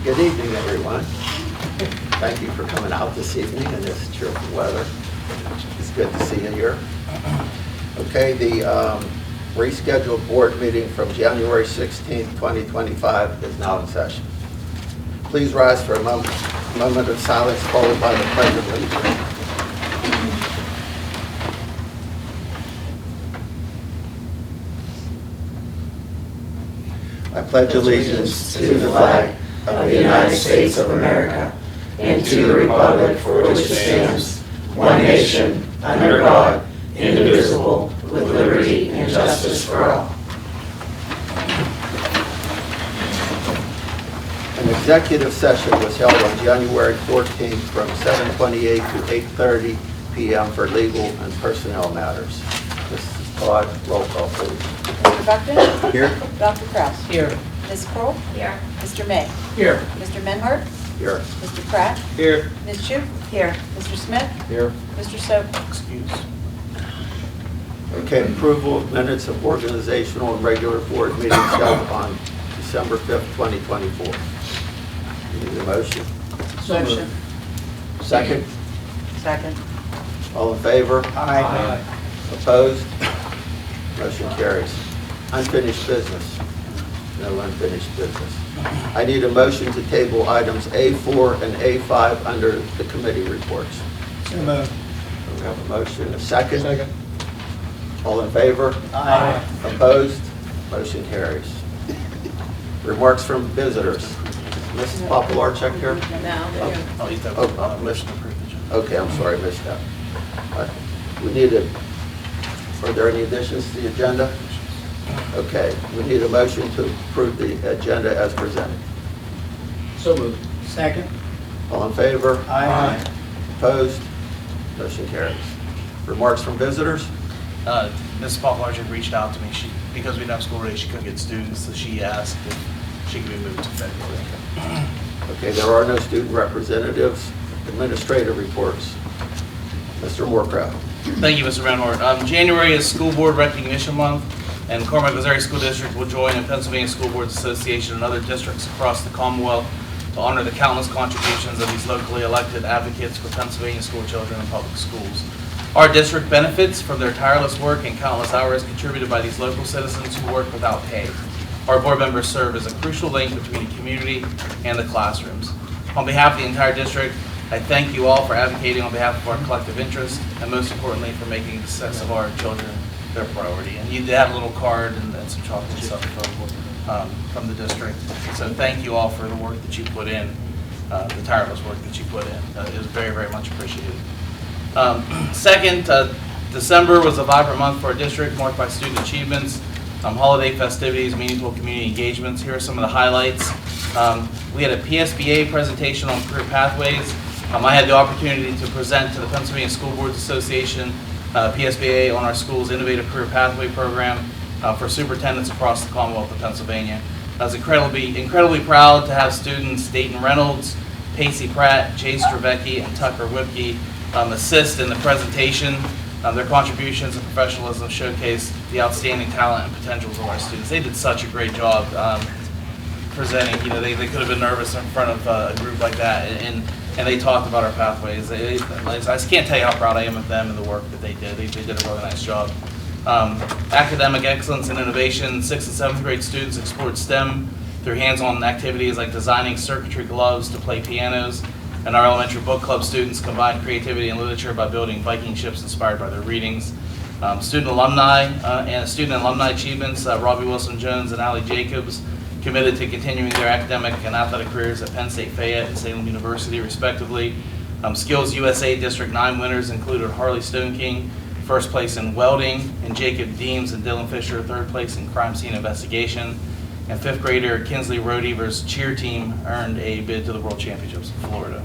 Good evening, everyone. Thank you for coming out this evening in this cheerful weather. It's good to see you here. Okay, the rescheduled board meeting from January 16th, 2025 is now in session. Please rise for a moment of silence followed by the pledge of allegiance. I pledge allegiance to the flag of the United States of America and to the republic for which it stands, one nation, under God, indivisible, with liberty and justice for all. An executive session was held on January 14th from 7:28 to 8:30 p.m. for legal and personnel matters. Mrs. Todd, roll call, please. Mr. Buckton? Here. Dr. Kraus? Here. Ms. Kroll? Here. Mr. May? Here. Mr. Menhardt? Here. Mr. Pratt? Here. Ms. Shoup? Here. Mr. Smith? Here. Mr. Soap? Excuse. Okay, approval of minutes of organizational and regular board meetings held on December 5th, 2024. Need a motion? Motion. Second? Second. All in favor? Aye. Opposed? Motion carries. Unfinished business. No unfinished business. I need a motion to table items A4 and A5 under the committee reports. So moved. We have a motion, a second. Second. All in favor? Aye. Opposed? Motion carries. Remarks from visitors. Mrs. Papalarchuk here? No. Missed. Okay, I'm sorry, missed that. We need a, are there any additions to the agenda? Okay, we need a motion to approve the agenda as presented. So moved. Second. All in favor? Aye. Opposed? Motion carries. Remarks from visitors? Ms. Papalarchuk reached out to me. Because we didn't have school ready, she couldn't get students, so she asked if she could be moved to February. Okay, there are no student representatives. Administrative reports. Mr. Moorcraft. Thank you, Mr. Van Hort. January is School Board Recognition Month, and Carmichaels Area School District will join the Pennsylvania School Boards Association and other districts across the Commonwealth to honor the countless contributions of these locally elected advocates for Pennsylvania school children and public schools. Our district benefits from their tireless work and countless hours contributed by these local citizens who work without pay. Our board members serve as a crucial link between the community and the classrooms. On behalf of the entire district, I thank you all for advocating on behalf of our collective interest, and most importantly, for making the success of our children their priority. And you did have a little card and some chocolate and stuff from the district. So thank you all for the work that you put in, the tireless work that you put in. It was very, very much appreciated. Second, December was a vibrant month for our district, marked by student achievements, holiday festivities, meaningful community engagements. Here are some of the highlights. We had a PSBA presentation on career pathways. I had the opportunity to present to the Pennsylvania School Boards Association PSBA on our school's innovative career pathway program for superintendents across the Commonwealth of Pennsylvania. I was incredibly proud to have students Dayton Reynolds, Pacey Pratt, Jay Stravecki, and Tucker Whipke assist in the presentation. Their contributions and professionalism showcase the outstanding talent and potentials of our students. They did such a great job presenting. You know, they could have been nervous in front of a group like that, and they talked about our pathways. I just can't tell you how proud I am of them and the work that they did. They did a really nice job. Academic excellence and innovation. 6th and 7th grade students explored STEM through hands-on activities like designing circuitry gloves to play pianos. And our elementary book club students combined creativity and literature by building Viking ships inspired by their readings. Student alumni and student alumni achievements, Robbie Wilson-Jones and Allie Jacobs committed to continuing their academic and athletic careers at Penn State Fayette and Salem University, respectively. Skills USA District 9 winners included Harley Stone King, first place in welding, and Jacob Deems and Dylan Fisher, third place in crime scene investigation. And 5th grader Kinsley Rodever's cheer team earned a bid to the World Championships in Florida.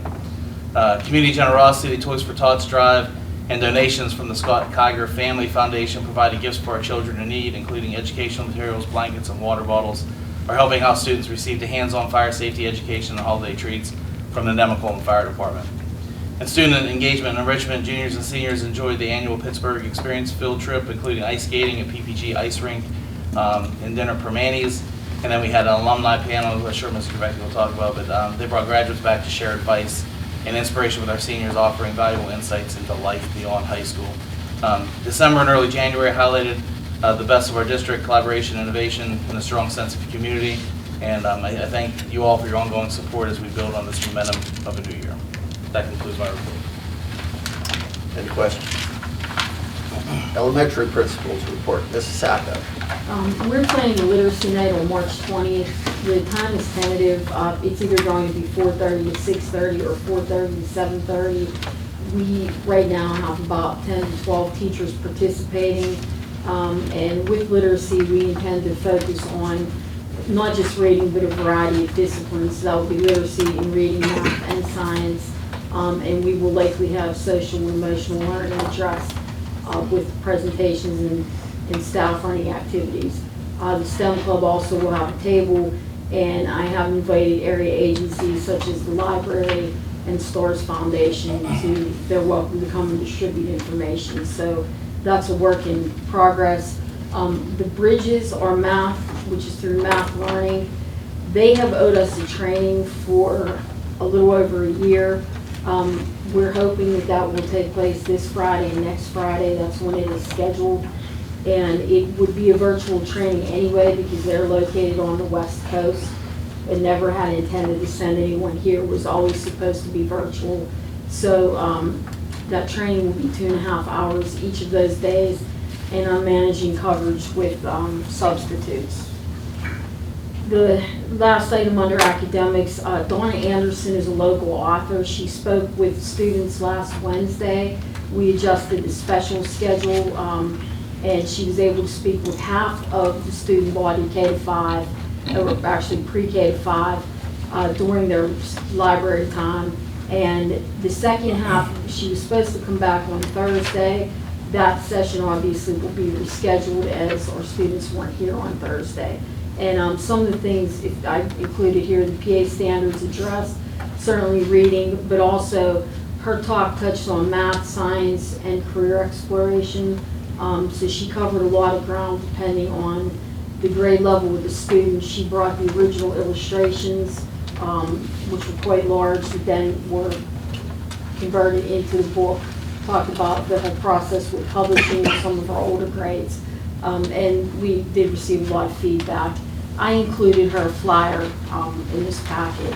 Community generosity, the Toys for Tots drive, and donations from the Scott Kiger Family Foundation provided gifts for our children in need, including educational materials, blankets, and water bottles, are helping out students receive a hands-on fire safety education and holiday treats from the Nemacolin Fire Department. And student engagement and enrichment, juniors and seniors enjoyed the annual Pittsburgh Experience field trip, including ice skating at PPG Ice Rink and dinner per Manny's. And then we had an alumni panel, who I'm sure Mr. Becky will talk about, but they brought graduates back to share advice and inspiration with our seniors, offering valuable insights into life beyond high school. December and early January highlighted the best of our district, collaboration, innovation, and a strong sense of community. And I thank you all for your ongoing support as we build on this momentum of a new year. That concludes my report. Any questions? Elementary principals report. Mrs. Sacco. We're planning a literacy night on March 20th. The time is tentative. It's either going to be 4:30 to 6:30 or 4:30 to 7:30. We right now have about 10 to 12 teachers participating. And with literacy, we intend to focus on not just reading, but a variety of disciplines. That will be literacy in reading, math, and science. And we will likely have social and emotional learning addressed with presentations and staff running activities. The STEM Club also will have a table, and I have invited area agencies such as the library and STARS Foundation they're welcome to come and distribute information. So that's a work in progress. The Bridges are math, which is through Math Learning. They have owed us a training for a little over a year. We're hoping that will take place this Friday and next Friday. That's when it is scheduled. And it would be a virtual training anyway because they're located on the West Coast and never had intended to send anyone here. It was always supposed to be virtual. So that training will be 2.5 hours each of those days, and I'm managing coverage with substitutes. The last item under academics, Donna Anderson is a local author. She spoke with students last Wednesday. We adjusted the special schedule, and she was able to speak with half of the student body K-5, or actually pre-K to 5, during their library time. And the second half, she was supposed to come back on Thursday. That session obviously will be rescheduled as our students weren't here on Thursday. And some of the things I included here, the PA standards addressed, certainly reading, but also her talk touched on math, science, and career exploration. So she covered a lot of ground depending on the grade level of the student. She brought the original illustrations, which were quite large, that then were converted into the book. Talked about the whole process with publishing some of our older grades. And we did receive a lot of feedback. I included her flyer in this packet.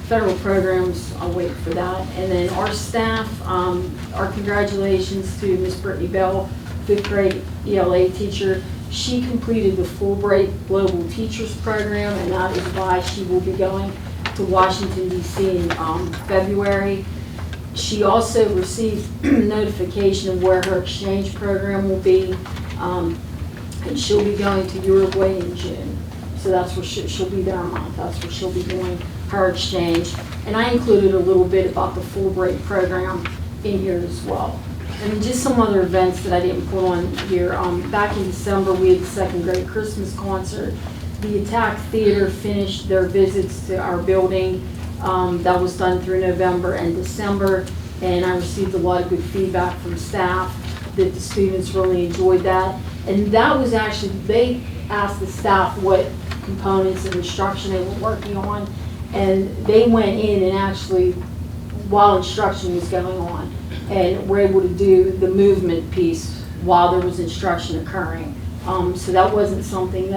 Federal programs, I'll wait for that. And then our staff, our congratulations to Miss Brittany Bell, 5th grade ELA teacher. She completed the Fulbright Global Teachers Program, and that is why she will be going to Washington, D.C. in February. She also received notification of where her exchange program will be, and she'll be going to Uruguay in June. So that's where she'll be there a month. That's where she'll be doing her exchange. And I included a little bit about the Fulbright program in here as well. And just some other events that I didn't put on here. Back in December, we had the 2nd grade Christmas concert. The Attack Theater finished their visits to our building. That was done through November and December, and I received a lot of good feedback from staff that the students really enjoyed that. And that was actually, they asked the staff what components of instruction they were working on, and they went in and actually, while instruction was going on, and were able to do the movement piece while there was instruction occurring. So that wasn't something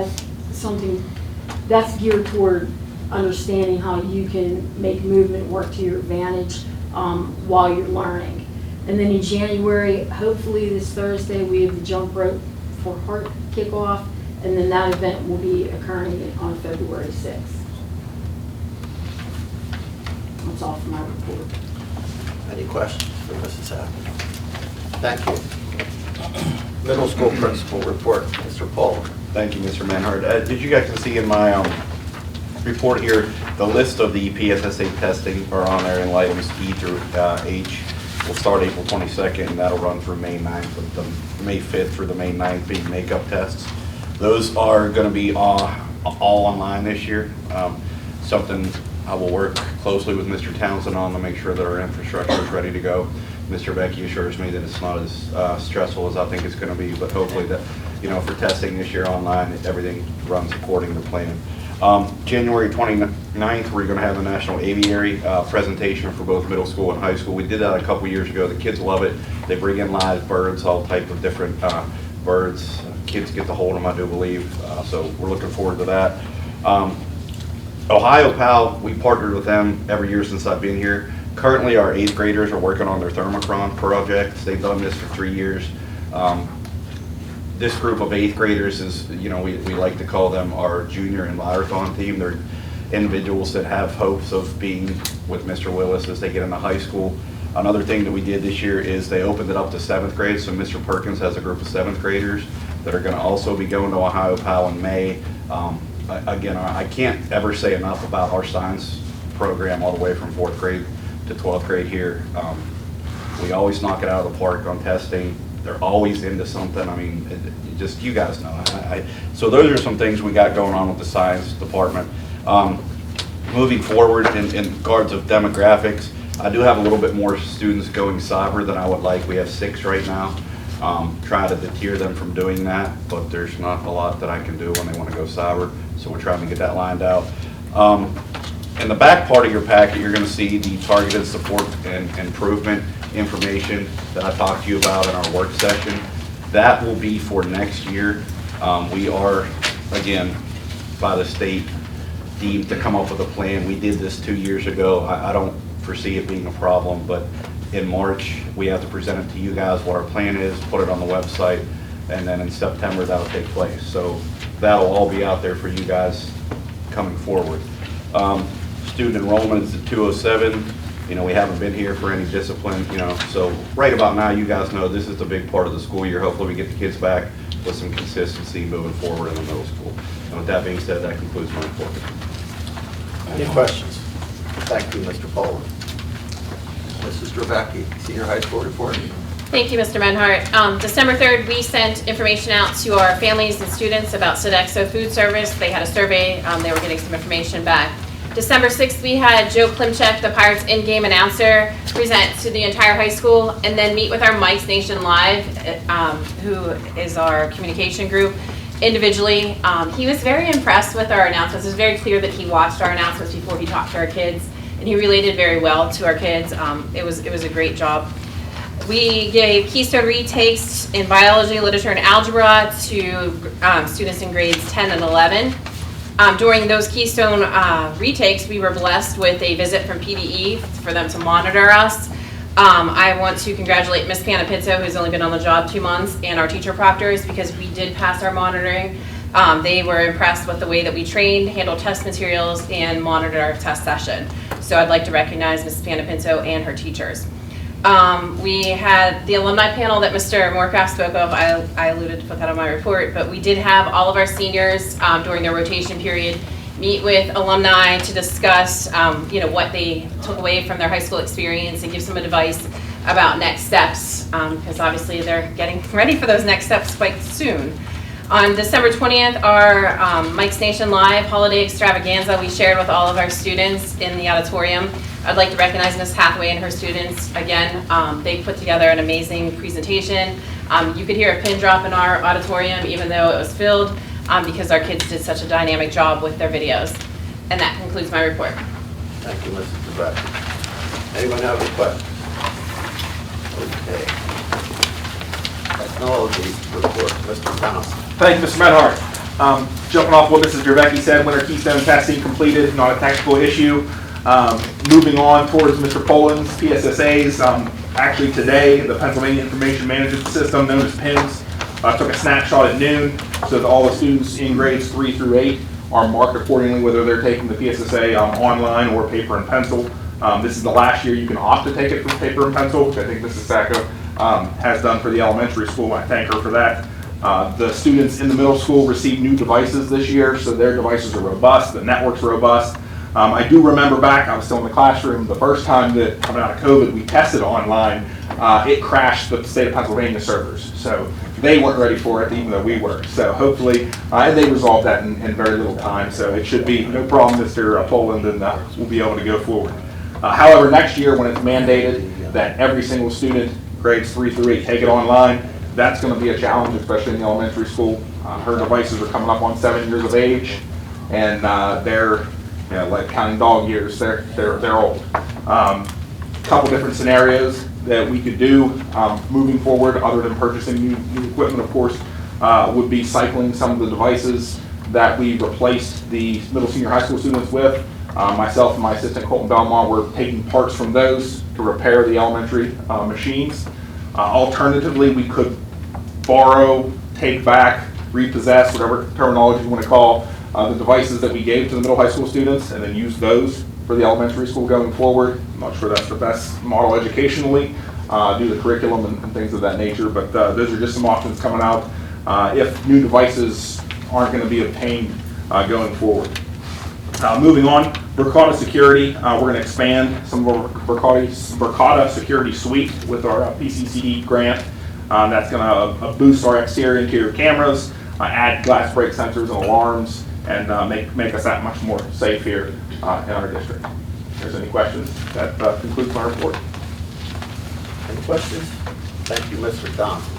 that's geared toward understanding how you can make movement work to your advantage while you're learning. And then in January, hopefully this Thursday, we have the jump rope for heart kickoff, and then that event will be occurring on February 6th. That's all for my report. Any questions for Mrs. Sackett? Thank you. Middle school principal report, Mr. Paul. Thank you, Mr. Manhart. Did you guys see in my report here, the list of the PSSA testing are on there in items E through H. We'll start April 22nd, and that'll run through May 9th, with the May 5th through the May 9th being makeup tests. Those are going to be all online this year. Something I will work closely with Mr. Townsend on to make sure that our infrastructure is ready to go. Mr. Becky assures me that it's not as stressful as I think it's going to be, but hopefully that for testing this year online, everything runs according to plan. January 29th, we're going to have the National Aviary presentation for both middle school and high school. We did that a couple years ago. The kids love it. They bring in live birds, all type of different birds. Kids get to hold them, I do believe. So we're looking forward to that. Ohio PAL, we partnered with them every year since I've been here. Currently, our 8th graders are working on their thermocron project. They've done this for 3 years. This group of 8th graders is, we like to call them our junior and marathon team. They're individuals that have hopes of being with Mr. Willis as they get into high school. Another thing that we did this year is they opened it up to 7th grade, so Mr. Perkins has a group of 7th graders that are going to also be going to Ohio PAL in May. Again, I can't ever say enough about our science program all the way from 4th grade to 12th grade here. We always knock it out of the park on testing. They're always into something. I mean, just you guys know. So those are some things we got going on with the science department. Moving forward in regards of demographics, I do have a little bit more students going cyber than I would like. We have 6 right now. Try to deter them from doing that, but there's not a lot that I can do when they want to go cyber, so we're trying to get that lined out. In the back part of your packet, you're going to see the targeted support and improvement information that I talked to you about in our work session. That will be for next year. We are, again, by the state, deemed to come up with a plan. We did this 2 years ago. I don't foresee it being a problem, but in March, we have to present it to you guys, what our plan is, put it on the website, and then in September, that'll take place. So that'll all be out there for you guys coming forward. Student enrollment is at 207. We haven't been here for any discipline, so right about now, you guys know this is the big part of the school year. Hopefully we get the kids back with some consistency moving forward in the middle school. And with that being said, that concludes my report. Any questions? Thank you, Mr. Poland. Mrs. Dravecki, Senior High School report. Thank you, Mr. Menhart. December 3rd, we sent information out to our families and students about Sodexo food service. They had a survey. They were getting some information back. December 6th, we had Joe Klimchek, the Pirates in-game announcer, present to the entire high school, and then meet with our Mike's Nation Live, who is our communication group, individually. He was very impressed with our announcements. It was very clear that he watched our announcements before he talked to our kids, and he related very well to our kids. It was a great job. We gave Keystone retakes in biology, literature, and algebra to students in grades 10 and 11. During those Keystone retakes, we were blessed with a visit from PDE for them to monitor us. I want to congratulate Ms. Panapizzo, who's only been on the job 2 months, and our teacher proctors, because we did pass our monitoring. They were impressed with the way that we trained, handled test materials, and monitored our test session. So I'd like to recognize Mrs. Panapizzo and her teachers. We had the alumni panel that Mr. Moorcraft spoke of. I alluded to put that on my report, but we did have all of our seniors during their rotation period meet with alumni to discuss what they took away from their high school experience and give some advice about next steps, because obviously they're getting ready for those next steps quite soon. On December 20th, our Mike's Nation Live holiday extravaganza we shared with all of our students in the auditorium. I'd like to recognize Ms. Hathaway and her students again. They put together an amazing presentation. You could hear a pin drop in our auditorium even though it was filled because our kids did such a dynamic job with their videos. And that concludes my report. Thank you, Mrs. Dravecki. Anyone have any questions? Okay. Technology report, Mr. Thompson. Thank you, Mr. Menhart. Jumping off what Mrs. Dravecki said, winter Keystone testing completed, not a technical issue. Moving on towards Mr. Poland's PSSAs. Actually today, the Pennsylvania Information Management System, known as PIMS, took a snapshot at noon so that all the students in grades 3 through 8 are marked accordingly, whether they're taking the PSSA online or paper and pencil. This is the last year you can opt to take it from paper and pencil, which I think Mrs. Sacco has done for the elementary school. I thank her for that. The students in the middle school received new devices this year, so their devices are robust, the network's robust. I do remember back, I was still in the classroom, the first time that coming out of COVID we tested online, it crashed the state of Pennsylvania servers. So they weren't ready for it, even though we were. So hopefully, and they resolved that in very little time. So it should be no problem, Mr. Poland, and we'll be able to go forward. However, next year when it's mandated that every single student, grades 3 through 8, take it online, That's going to be a challenge, especially in the elementary school. Her devices are coming up on 7 years of age, and they're like counting dog years. They're old. Couple different scenarios that we could do moving forward, other than purchasing new equipment, of course, would be cycling some of the devices that we replaced the middle senior high school students with. Myself and my assistant Colton Belmont were taking parts from those to repair the elementary machines. Alternatively, we could borrow, take back, repossess, whatever terminology you want to call, the devices that we gave to the middle high school students, and then use those for the elementary school going forward. I'm not sure that's the best model educationally, due to curriculum and things of that nature, but those are just some options coming out if new devices aren't going to be obtained going forward. Moving on, Verkada Security, we're going to expand some of our Verkada Security Suite with our PCCD grant. That's going to boost our exterior and interior cameras, add glass break sensors and alarms, and make us that much more safe here in our district. If there's any questions, that concludes my report. Any questions? Thank you, Mr. Thompson.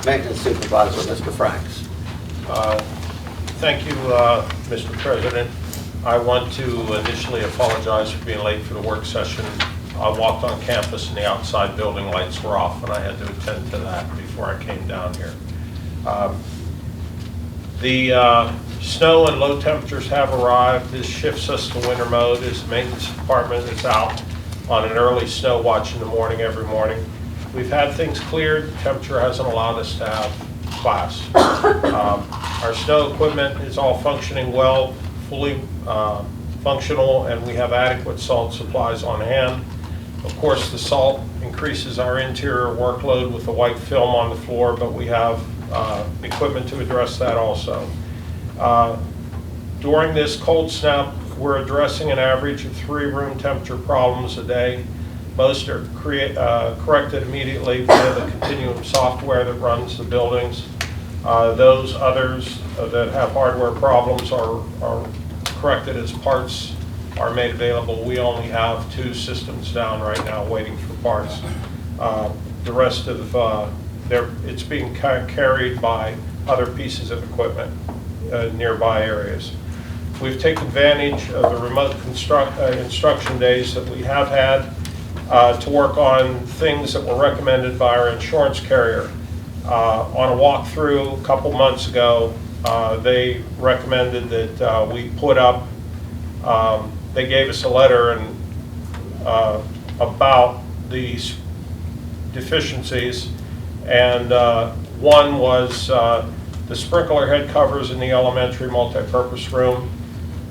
Maintenance Supervisor, Mr. Franks. Thank you, Mr. President. I want to initially apologize for being late for the work session. I walked on campus and the outside building lights were off, and I had to attend to that before I came down here. The snow and low temperatures have arrived. This shifts us to winter mode as the maintenance department is out on an early snow watch in the morning every morning. We've had things cleared. The temperature hasn't allowed us to have class. Our snow equipment is all functioning well, fully functional, and we have adequate salt supplies on hand. Of course, the salt increases our interior workload with the white film on the floor, but we have equipment to address that also. During this cold snap, we're addressing an average of 3 room temperature problems a day. Most are corrected immediately via the continuum software that runs the buildings. Those others that have hardware problems are corrected as parts are made available. We only have 2 systems down right now waiting for parts. The rest of it's being carried by other pieces of equipment nearby areas. We've taken advantage of the remote instruction days that we have had to work on things that were recommended by our insurance carrier. On a walkthrough a couple months ago, they recommended that we put up, they gave us a letter about these deficiencies, and one was the sprinkler head covers in the elementary multipurpose room.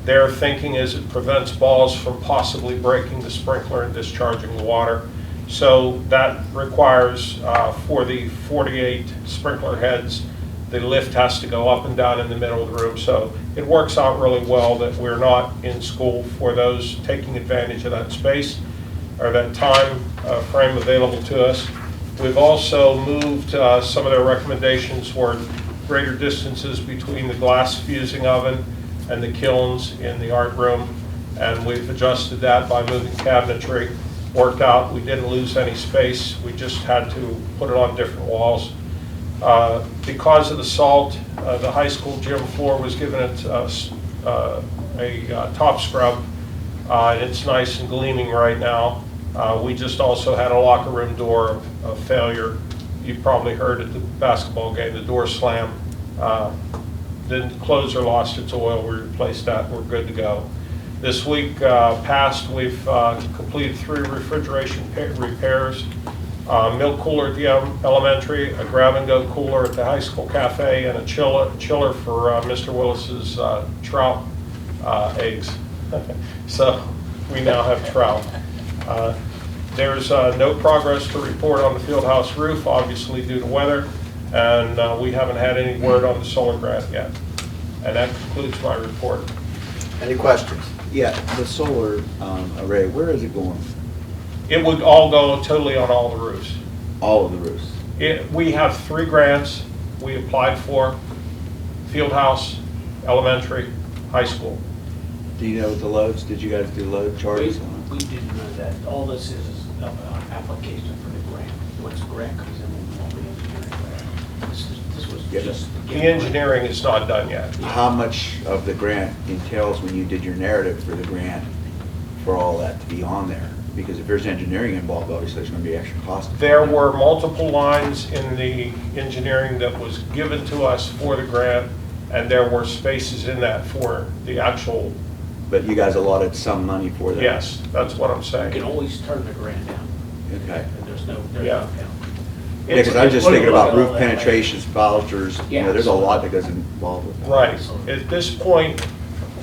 Their thinking is it prevents balls from possibly breaking the sprinkler and discharging the water. So that requires, for the 48 sprinkler heads, the lift has to go up and down in the middle of the room. So it works out really well that we're not in school for those taking advantage of that space or that time frame available to us. We've also moved some of their recommendations were greater distances between the glass fusing oven and the kilns in the art room, and we've adjusted that by moving cabinetry. Worked out, we didn't lose any space, we just had to put it on different walls. Because of the salt, the high school gym floor was given a top scrub, and it's nice and gleaming right now. We just also had a locker room door of failure. You probably heard at the basketball game, the door slam. The closer lost its oil, we replaced that, we're good to go. This week past, we've completed 3 refrigeration repairs, milk cooler at the elementary, a grab-and-go cooler at the high school cafe, and a chiller for Mr. Willis's trout eggs. So we now have trout. There's no progress to report on the field house roof, obviously due to weather, and we haven't had any word on the solar grant yet. And that concludes my report. Any questions? Yeah, the solar array, where is it going? It would all go totally on all the roofs. All of the roofs? We have 3 grants we applied for: field house, elementary, high school. Do you know the loads? Did you guys do load charts? We didn't know that. All this is an application for the grant. Once the grant comes in, we'll be engineering that. Just The engineering is not done yet. How much of the grant entails when you did your narrative for the grant for all that to be on there? Because if there's engineering involved, obviously there's going to be extra cost. There were multiple lines in the engineering that was given to us for the grant, and there were spaces in that for the actual, But you guys allotted some money for that? yes, that's what I'm You saying. can always turn the grant down. Okay. And there's no Yeah. penalty. Yeah, because I was just thinking about roof Look at all that. penetrations, vouchers, you know, there's a lot that goes involved with that. Right. At this point,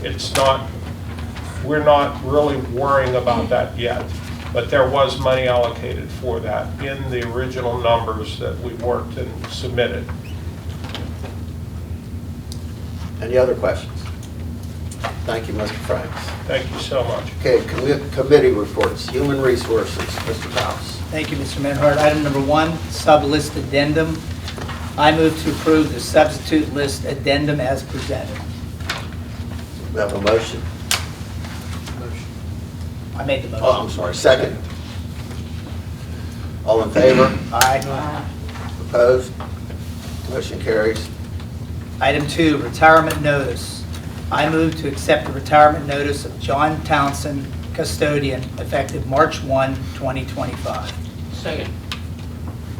it's not, we're not really worrying about that yet. But there was money allocated for that in the original numbers that we worked and submitted. Any other questions? Thank you, Mr. Franks. Thank you so much. Okay, committee reports, Human Resources, Mr. House. Thank you, Mr. Menhart. Item number 1, sub-list addendum. I move to approve the substitute list addendum as presented. We have a motion. I made the motion. Oh, I'm sorry, second. All in favor? Aye. Opposed? Motion carries. Item 2, retirement notice. I move to accept the retirement notice of John Townsend, custodian, effective March 1, 2025. Second,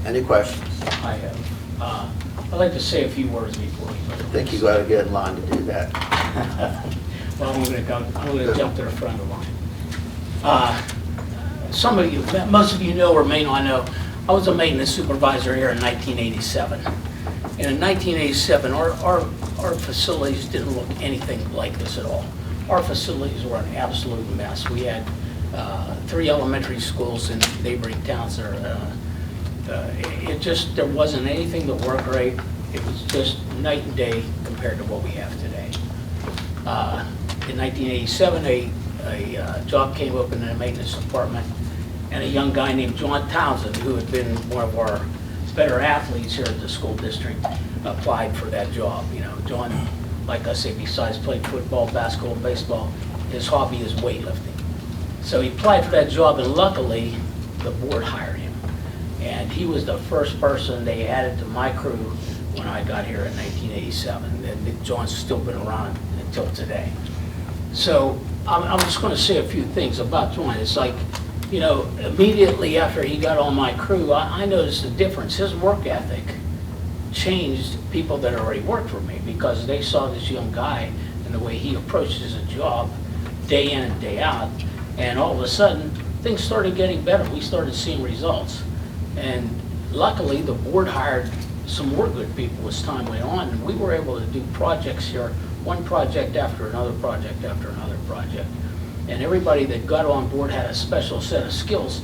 Any questions? I have, I'd like to say a few words before we vote. I think you got to get in line to do that. Well, I'm gonna jump to the front of the line. Some of you, most of you know or may not know, I was a maintenance supervisor here in 1987. And in 1987, our facilities didn't look anything like this at all. Our facilities were an absolute mess. We had 3 elementary schools in neighboring towns. There wasn't anything that worked right. It was just night and day compared to what we have today. In 1987, a job came open in the maintenance department, and a young guy named John Townsend, who had been one of our better athletes here at the school district, applied for that job. You know, John, like I say, besides playing football, basketball, and baseball, his hobby is weightlifting. So he applied for that job, and luckily, the board hired him. And he was the first person they added to my crew when I got here in 1987. And John's still been around until today. So I'm just going to say a few things about John. It's like, you know, immediately after he got on my crew, I noticed a difference. His work ethic changed people that already worked for me because they saw this young guy and the way he approaches a job day in and day out. And all of a sudden, things started getting better. We started seeing results. And luckily, the board hired some more good people as time went on, and we were able to do projects here, one project after another project after another project. And everybody that got on board had a special set of skills,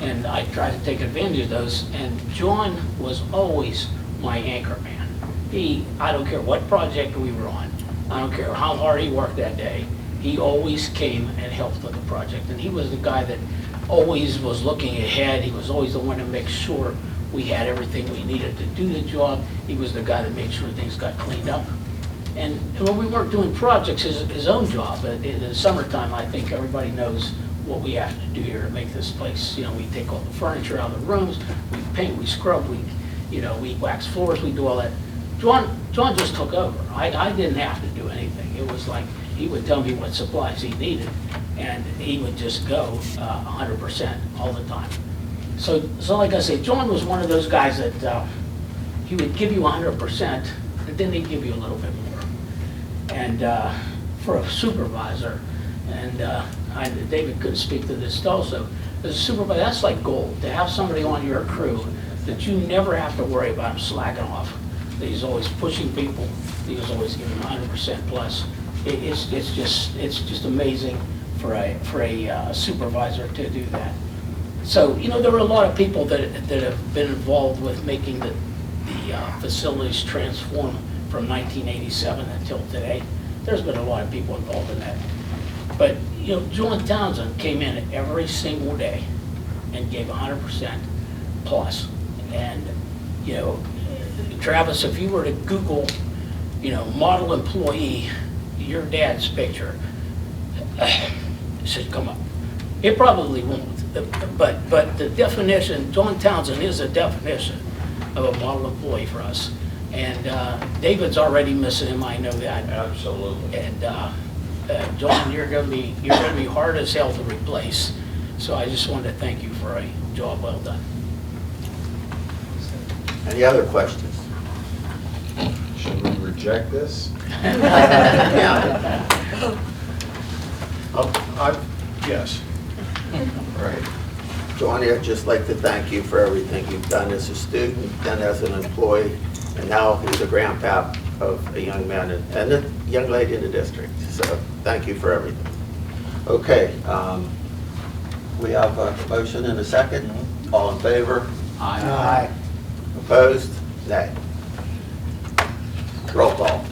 and I tried to take advantage of those. And John was always my anchor man. I don't care what project we were on, I don't care how hard he worked that day, he always came and helped with the project. And he was the guy that always was looking ahead. He was always the one to make sure we had everything we needed to do the job. He was the guy that made sure things got cleaned up. And when we weren't doing projects, his own job, in the summertime, I think everybody knows what we have to do here to make this place. You know, we take all the furniture out of the rooms, we paint, we scrub, we wax floors, we do all that. John just took over. I didn't have to do anything. It was like he would tell me what supplies he needed, and he would just go 100% all the time. So like I say, John was one of those guys that he would give you 100%, and then he'd give you a little bit more. And for a supervisor, and David could speak to this also, as a supervisor, that's like gold. To have somebody on your crew that you never have to worry about him slacking off. That he's always pushing people. He was always giving 100% plus. It's just amazing for a supervisor to do that. So, you know, there were a lot of people that have been involved with making the facilities transform from 1987 until today. There's been a lot of people involved in that. But, you know, John Townsend came in every single day and gave 100% plus. And, you know, Travis, if you were to Google, you know, model employee, your dad's picture, it should come up. It probably won't, but the definition, John Townsend is a definition of a model employee for us. And David's already missing him, I know that. Absolutely. And John, you're gonna be hard as hell to replace. So I just wanted to thank you for a job well done. Any other questions? Should we reject this? Yeah. Yes. Right. John, I'd just like to thank you for everything you've done as a student, then as an employee, and now he's a grandpa of a young man and a young lady in the district. So thank you for everything. Okay, we have a motion and a second. All in favor? Aye. Opposed? Nay. Roll call.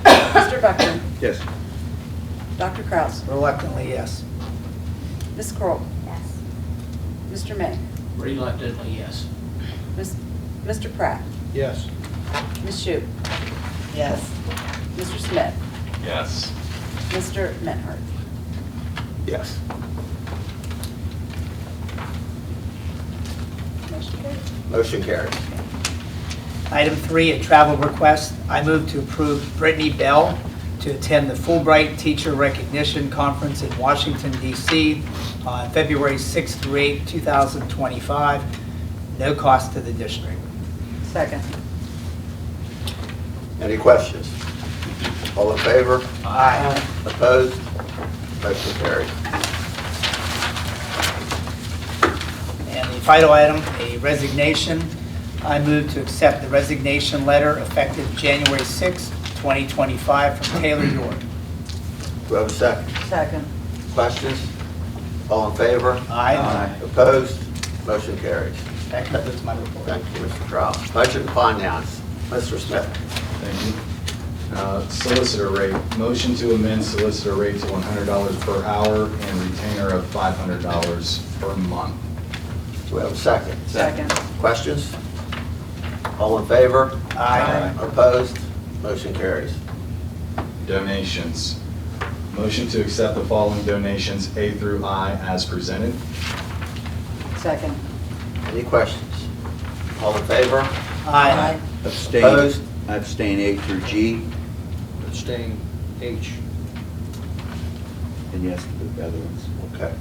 Mr. Buckner, Yes. Dr. Kraus, Reluctantly, yes. Ms. Kroll, Yes. Mr. May, Reluctantly, yes. Mr. Pratt, Yes. Ms. Shute, Yes. Mr. Smith, Yes. Mr. Menhardt. Yes. Motion carries. Item 3, a travel request. I move to approve Brittany Bell to attend the Fulbright Teacher Recognition Conference in Washington, D.C. on February 6th through 8th, 2025. No cost to the district. Second. Any questions? All in favor? Aye. Opposed? Motion carries. And the final item, a resignation. I move to accept the resignation letter effective January 6th, 2025 from Taylor York. Do I have a second? Second. Questions? All in favor? Aye. Opposed? Motion carries. That concludes my report. Thank you, Mr. Kraus. Budget and Finance, Mr. Smith. Thank you. Solicitor rate, motion to amend solicitor rate to $100 per hour and retainer of $500 per month. Do we have a second? Second. Questions? All in favor? Aye. Opposed? Motion carries. Donations, motion to accept the following donations A through I as presented. Second. Any questions? All in favor? Aye. Abstain. Opposed? I abstain A through G, Abstain. H. and yes to the other ones. Okay.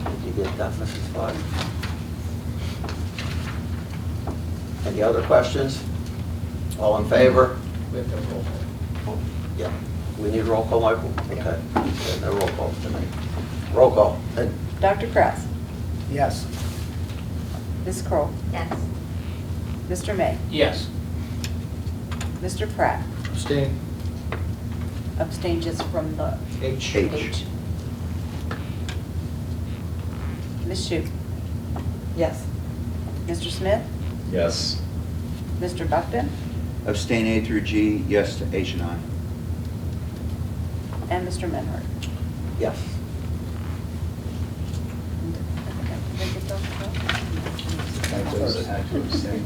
Did you get that, Mrs. Flood? Any other questions? All in favor? We have to roll call. Yeah. We need roll call, Michael? Okay. Yeah, no roll call tonight. Roll call. And Dr. Kraus, Yes. Ms. Kroll, Yes. Mr. May, Yes. Mr. Pratt, Abstain. abstain just from the H. H. Ms. Shute. Yes. Mr. Smith, Yes. Mr. Buckton, Abstain A through G, yes to H and I. and Mr. Menhardt. Yes. Those had to abstain.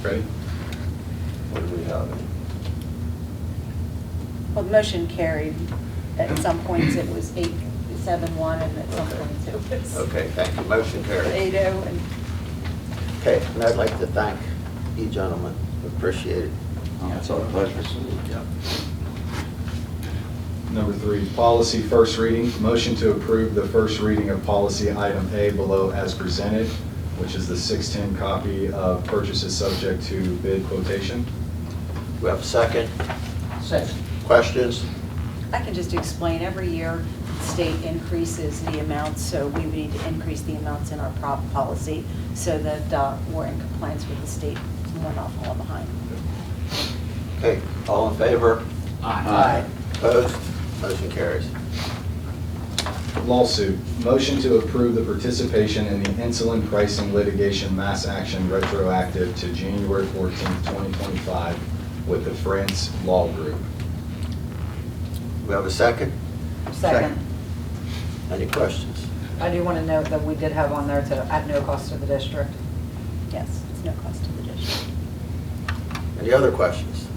Ready? What do we have? Well, the motion carried. At some points, it was 8-7-1, and at some Okay. points, it was Okay, thank you. Motion carries. 8-0, and Okay, and I'd like to thank you gentlemen. Appreciate it. It's our pleasure. Yeah. Number 3, policy first reading. Motion to approve the first reading of policy item A below as presented, which is the 610 copy of purchases subject to bid quotation. Do we have a second? Second. Questions? I can just explain, every year, the state increases the amounts, so we need to increase the amounts in our prop policy so that we're in compliance with the state and we're not falling behind. Okay, all in favor? Aye. Opposed? Motion carries. Lawsuit. Motion to approve the participation in the insulin pricing litigation mass action retroactive to January 14th, 2025 with the France Law Group. Do we have a second? Second. Any questions? I do want to note that we did have on there to, at no cost to the district. Yes, it's no cost to the district. Any other questions?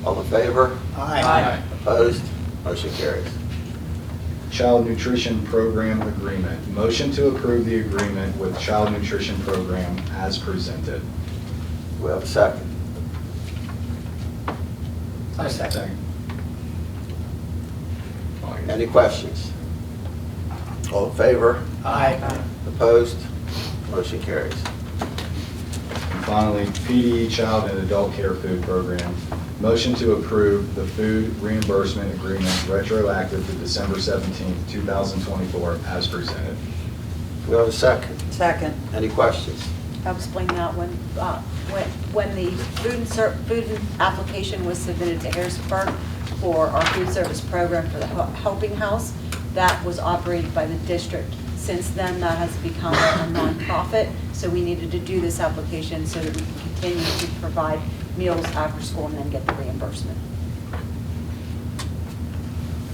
All in favor? Aye. Opposed? Motion carries. Child Nutrition Program Agreement. Motion to approve the agreement with Child Nutrition Program as presented. Do we have a second? I second. Any questions? All in favor? Aye. Opposed? Motion carries. And finally, PDE Child and Adult Care Food Program. Motion to approve the food reimbursement agreement retroactive to December 17th, 2024 as presented. Do we have a second? Second. Any questions? I'll explain that when the food application was submitted to Harrisburg for our food service program for the Helping House, that was operated by the district. Since then, that has become a nonprofit, so we needed to do this application so that we can continue to provide meals after school and then get the reimbursement.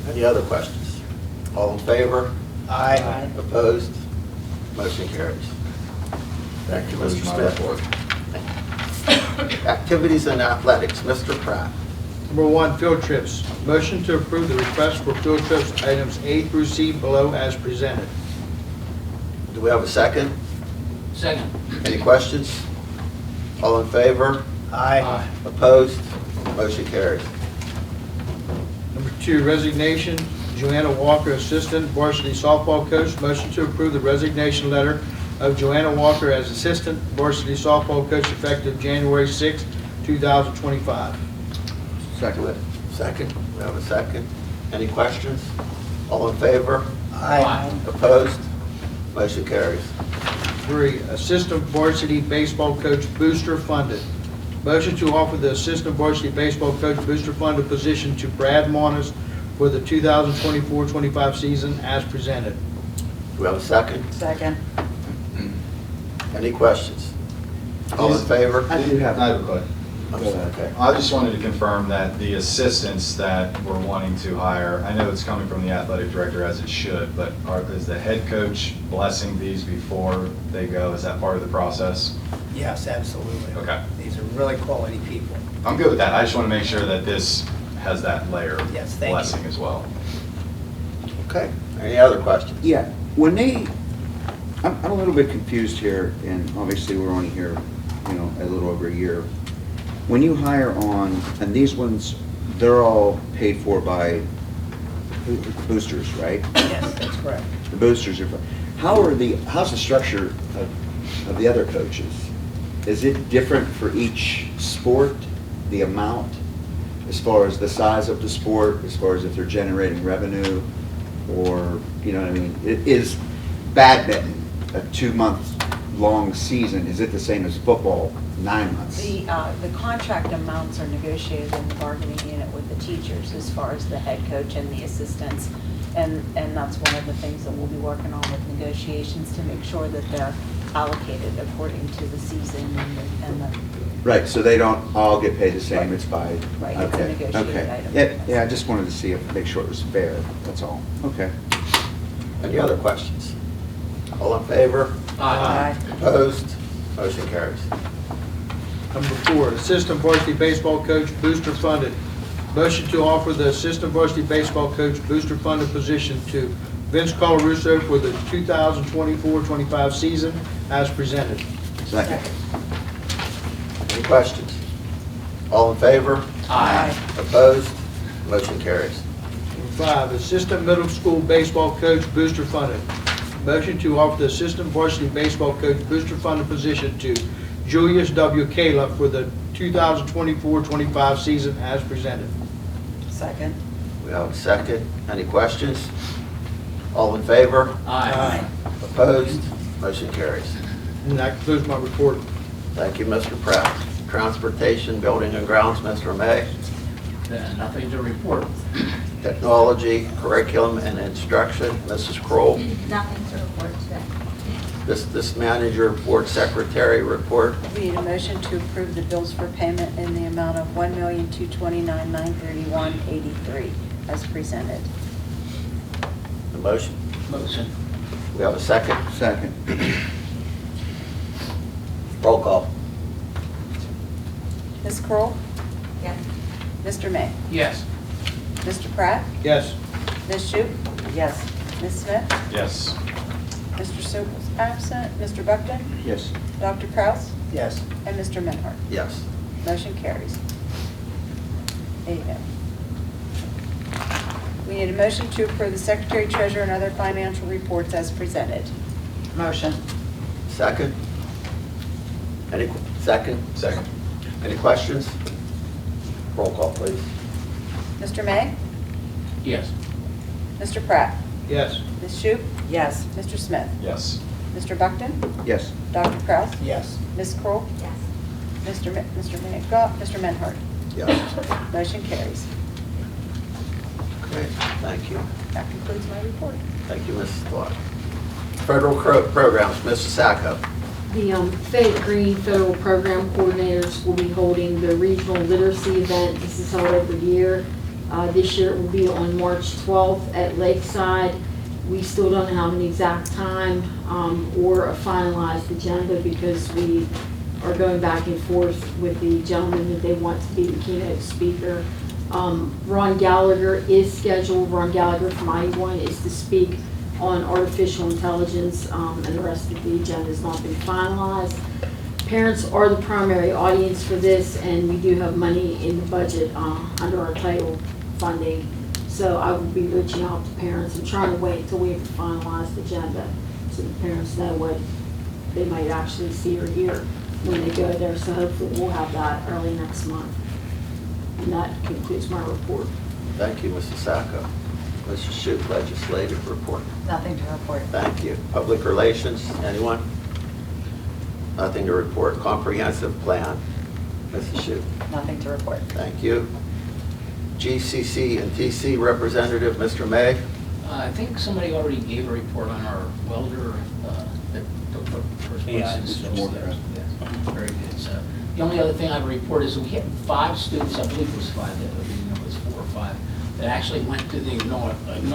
Any other questions? All in favor? Aye. Opposed? Motion carries. Thank you, Mr. Smith. Activities and athletics, Mr. Pratt. Number 1, field trips. Motion to approve the request for field trips, items A through C below as presented. Do we have a second? Second. Any questions? All in favor? Aye. Opposed? Motion carries. Number 2, resignation. Joanna Walker, assistant varsity softball coach. Motion to approve the resignation letter of Joanna Walker as assistant varsity softball coach effective January 6, 2025. Second. Second. We have a second. Any questions? All in favor? Aye. Opposed? Motion carries. 3, assistant varsity baseball coach booster funded. Motion to offer the assistant varsity baseball coach booster funded position to Brad Monis for the 2024-25 season as presented. Do we have a second? Second. Any questions? All in favor? I have a question. Okay. I just wanted to confirm that the assistants that we're wanting to hire, I know it's coming from the athletic director as it should, but is the head coach blessing these before they go? Is that part of the process? Yes, absolutely. Okay. These are really quality people. I'm good with that. I just want to make sure that this has that layer of Yes, thank you. blessing as well. Okay. Any other questions? Yeah, when they, I'm a little bit confused here, and obviously we're only here, a little over a year. When you hire on, and these ones, they're all paid for by boosters, right? Yes, that's correct. The boosters are, how's the structure of the other coaches? Is it different for each sport, the amount, as far as the size of the sport, as far as if they're generating revenue, or, you know what I mean? Is badminton a 2-month-long season, is it the same as football, 9 months? The contract amounts are negotiated in the bargaining unit with the teachers as far as the head coach and the assistants. And that's one of the things that we'll be working on with negotiations to make sure that they're allocated according to the season and the. Right, so they don't all get paid the same, it's by. Right, it's a okay, negotiated okay. item. Yeah, I just wanted to see make sure it was fair, that's all. Okay. Any other questions? All in favor? Aye. Opposed? Motion carries. Number 4, assistant varsity baseball coach booster funded. Motion to offer the assistant varsity baseball coach booster funded position to Vince Colarusso for the 2024-25 season as presented. Second. Any questions? All in favor? Aye. Opposed? Motion carries. Number 5, assistant middle school baseball coach booster funded. Motion to offer the assistant varsity baseball coach booster funded position to Julius W. Kayla for the 2024-25 season as presented. Second. We have a second. Any questions? All in favor? Aye. Opposed? Motion carries. And that concludes my report. Thank you, Mr. Pratt. Transportation, Building and Grounds, Mr. May. Nothing to report. Technology, Curriculum and Instruction, Mrs. Kroll. Nothing to report today. This manager, board secretary report. We need a motion to approve the bills for payment in the amount of $1,229,931.83 as presented. The motion. Motion. We have a second. Second. Roll call. Ms. Kroll? Yes. Mr. May? Yes. Mr. Pratt? Yes. Ms. Shoup? Yes. Ms. Smith? Yes. Mr. Sokol absent. Mr. Buckton? Yes. Dr. Kraus? Yes. And Mr. Menhardt? Yes. Motion carries. 8-0. We need a motion to approve the Secretary Treasurer and other financial reports as presented. Motion. Second? Second? Second. Any questions? Roll call, please. Mr. May? Yes. Mr. Pratt? Yes. Ms. Shoup? Yes. Mr. Smith? Yes. Mr. Buckton? Yes. Dr. Kraus? Yes. Ms. Kroll? Yes. Mr. Menhardt? Yes. Motion carries. Okay, thank you. That concludes my report. Thank you, Mrs. Clark. Federal programs, Mrs. Sacco. The Fayette Green Federal Program Coordinators will be holding the Regional Literacy Event. This is held every year. This year it will be on March 12th at Lakeside. We still don't have an exact time or a finalized agenda because we are going back and forth with the gentleman that they want to be the keynote speaker. Ron Gallagher is scheduled. Ron Gallagher from I-1 is to speak on artificial intelligence, and the rest of the agenda has not been finalized. Parents are the primary audience for this, and we do have money in the budget under our title funding. So I will be reaching out to parents and trying to wait until we have a finalized agenda so the parents know what they might actually see or hear when they go there. So hopefully we'll have that early next month. And that concludes my report. Thank you, Mrs. Sacco. Mrs. Shoup, legislative report. Nothing to report. Thank you. Public relations, anyone? Nothing to report. Comprehensive plan, Mrs. Shoup. Nothing to report. Thank you. GCC and TC representative, Mr. May. I think somebody already gave a report on our welder that took the first place. Yeah, Very good. So the only other thing I would report is we had 5 students, I believe it was 5, it was 4 or 5, that actually went to the inauguration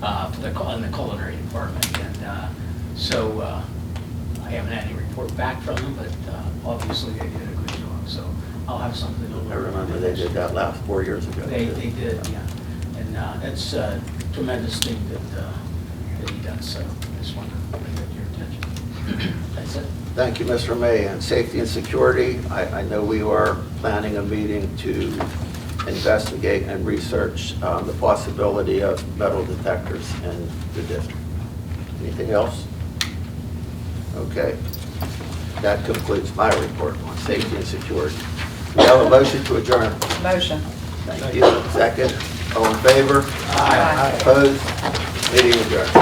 for in the culinary department. And so I haven't had any report back from them, but obviously they did a good job. So I'll have something to look I remember they did that last 4 years ago. They did, yeah. And that's a tremendous thing that he does. So I just want to bring that to your attention. That's it. Thank you, Mr. May. And safety and security, I know we are planning a meeting to investigate and research the possibility of metal detectors in the district. Anything else? Okay. That concludes my report on safety and security. We have a motion to adjourn. Motion. Thank you. Second. All in favor? Aye. Opposed? Meeting adjourned.